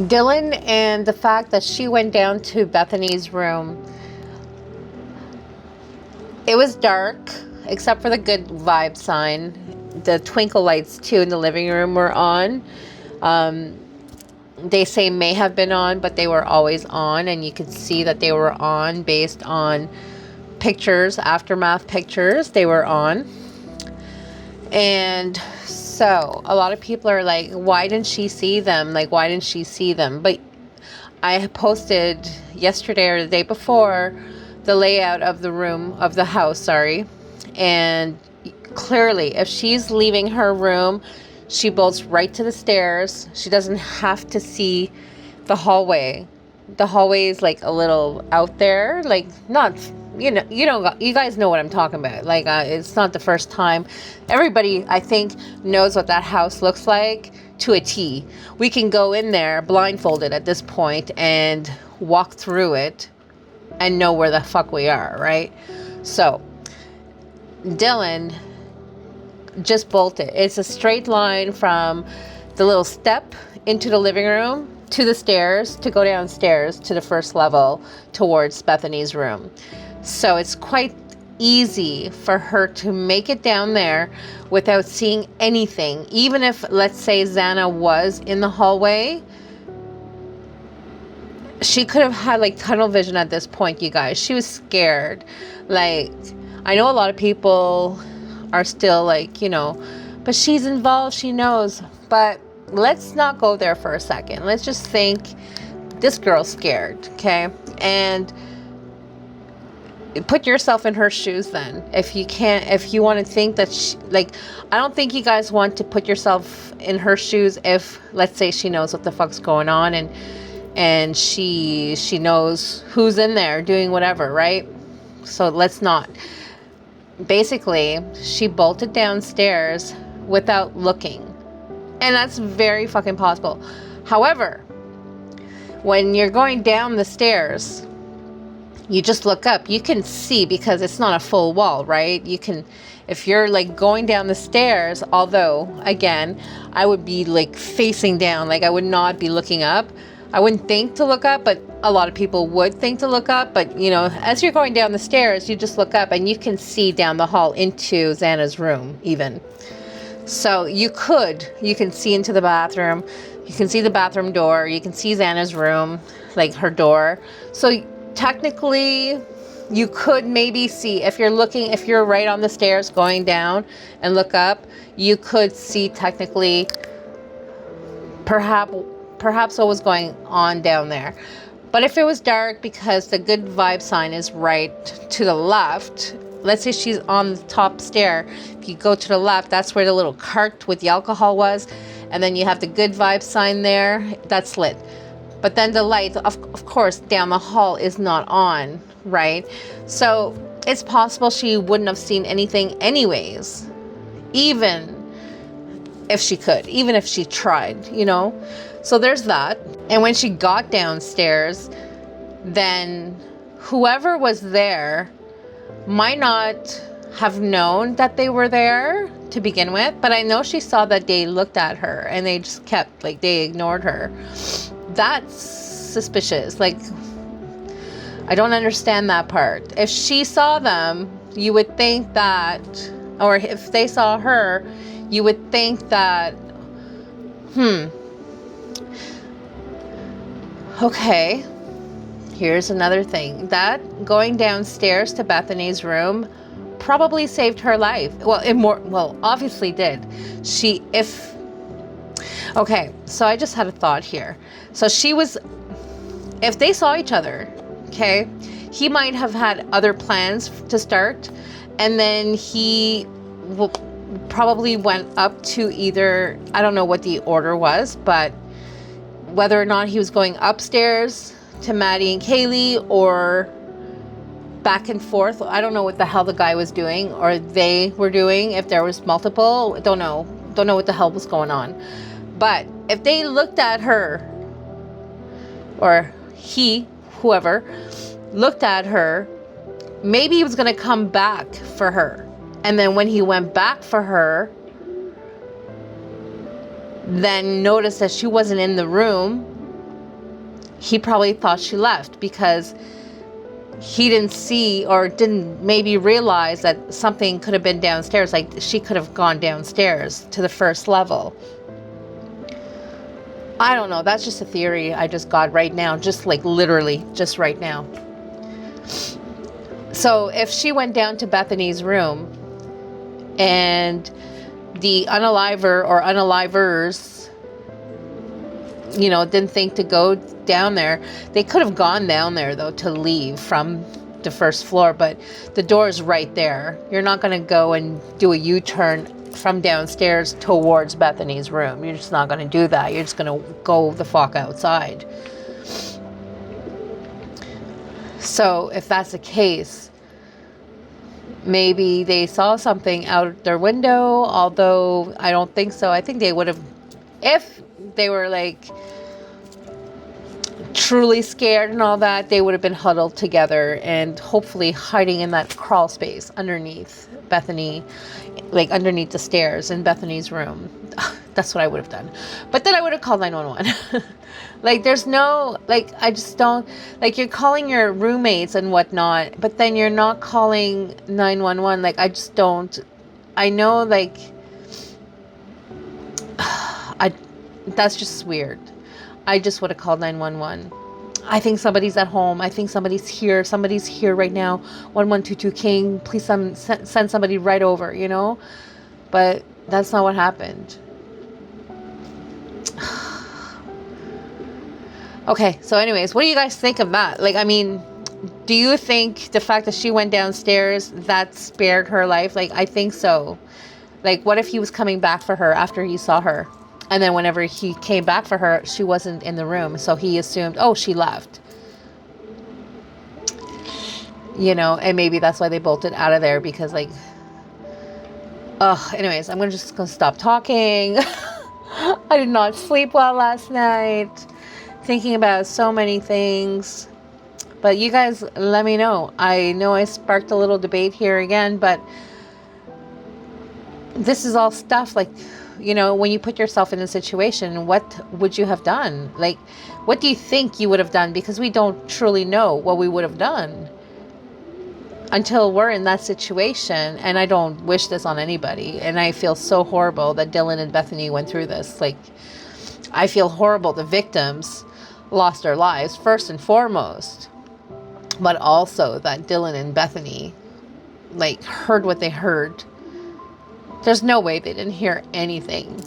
Dylan and the fact that she went down to Bethany's room. It was dark, except for the good vibe sign. The twinkle lights, too, in the living room were on. They say may have been on, but they were always on. And you could see that they were on based on pictures, aftermath pictures. They were on. And so a lot of people are like, why didn't she see them? Like, why didn't she see them? But I posted yesterday or the day before the layout of the room, of the house, and clearly if she's leaving her room, she bolts right to the stairs. She doesn't have to see the hallway. The hallway is like a little out there, like not, you guys know what I'm talking about. Like it's not the first time. Everybody, I think, knows what that house looks like to a T. We can go in there blindfolded at this point and walk through it and know where the fuck we are, right? So Dylan just bolted. It's a straight line from the little step into the living room to the stairs to go downstairs to the first level towards Bethany's room. So it's quite easy for her to make it down there without seeing anything. Even if, let's say, Xana was in the hallway, she could have had like tunnel vision at this point, you guys. She was scared. Like, I know a lot of people are still like, but she's involved, she knows. But let's not go there for a second. Let's just think this girl's scared, okay? And put yourself in her shoes then. If you want to think that I don't think you guys want to put yourself in her shoes if, let's say, she knows what the fuck's going on and she knows who's in there doing whatever, right? So let's not. Basically, she bolted downstairs without looking. And that's very fucking possible. However, when you're going down the stairs, you just look up. You can see because it's not a full wall, right? You can, if you're like going down the stairs, although, again, I would be like facing down. Like I would not be looking up. I wouldn't think to look up, but a lot of people would think to look up. But, as you're going down the stairs, you just look up and you can see down the hall into Xana's room even. So you can see into the bathroom. You can see the bathroom door. You can see Xana's room, like her door. So technically, you could maybe see, if you're right on the stairs going down and look up, you could see technically perhaps what was going on down there. But if it was dark, because the good vibe sign is right to the left, let's say she's on the top stair, if you go to the left, that's where the little cart with the alcohol was, and then you have the good vibe sign there, that's lit. But then the light, of course, down the hall is not on, right? So it's possible she wouldn't have seen anything anyways, even if she could, even if she tried, So there's that. And when she got downstairs, then whoever was there might not have known that they were there to begin with, but I know she saw that they looked at her and they just kept, they ignored her. That's suspicious. I don't understand that part. If she saw them, you would think that, or if they saw her, you would think that, okay, here's another thing. That going downstairs to Bethany's room probably saved her life. Well, obviously did. Okay, so I just had a thought here. So if they saw each other, okay, he might have had other plans to start, and then he probably went up to either, I don't know what the order was, but whether or not he was going upstairs to Maddie and Kaylee or back and forth. I don't know what the hell the guy was doing or they were doing. If there was multiple, don't know what the hell was going on. But if they looked at her, or whoever looked at her, maybe he was going to come back for her. And then when he went back for her, then noticed that she wasn't in the room, he probably thought she left because he didn't see or didn't maybe realize that something could have been downstairs. Like she could have gone downstairs to the first level. I don't know. That's just a theory I just got right now. Just like literally just right now. So if she went down to Bethany's room and the unaliver or unalivers, you know, didn't think to go down there, they could have gone down there though to leave from the first floor, but the door is right there. You're not going to go and do a U-turn from downstairs towards Bethany's room. You're just not going to do that. You're just going to go the fuck outside. So if that's the case, maybe they saw something out their window, although I don't think so. I think they would have, if they were like truly scared and all that, they would have been huddled together and hopefully hiding in that crawl space underneath Bethany, like underneath the stairs in Bethany's room. That's what I would have done. But then I would have called 911. Like there's no, like I just don't, like you're calling your roommates and whatnot, but then you're not calling 911. Like I just don't, I know like, that's just weird. I just would have called 911. I think somebody's at home. I think somebody's here. Somebody's here right now. 1122 King. Please send somebody right over, you know? But that's not what happened. Okay, so anyways, what do you guys think of that? Like, I mean, do you think the fact that she went downstairs, that spared her life? Like, I think so. Like, what if he was coming back for her after he saw her? And then whenever he came back for her, she wasn't in the room. So he assumed, oh, she left. You know, and maybe that's why they bolted out of there because like, anyways, I'm just going to stop talking. I did not sleep well last night. Thinking about so many things. But you guys, let me know. I know I sparked a little debate here again, but this is all stuff like, you know, when you put yourself in a situation, what would you have done? Like, what do you think you would have done? Because we don't truly know what we would have done until we're in that situation. And I don't wish this on anybody. And I feel so horrible that Dylan and Bethany went through this. Like, I feel horrible. The victims lost their lives first and foremost, but also that Dylan and Bethany like heard what they heard. There's no way they didn't hear anything.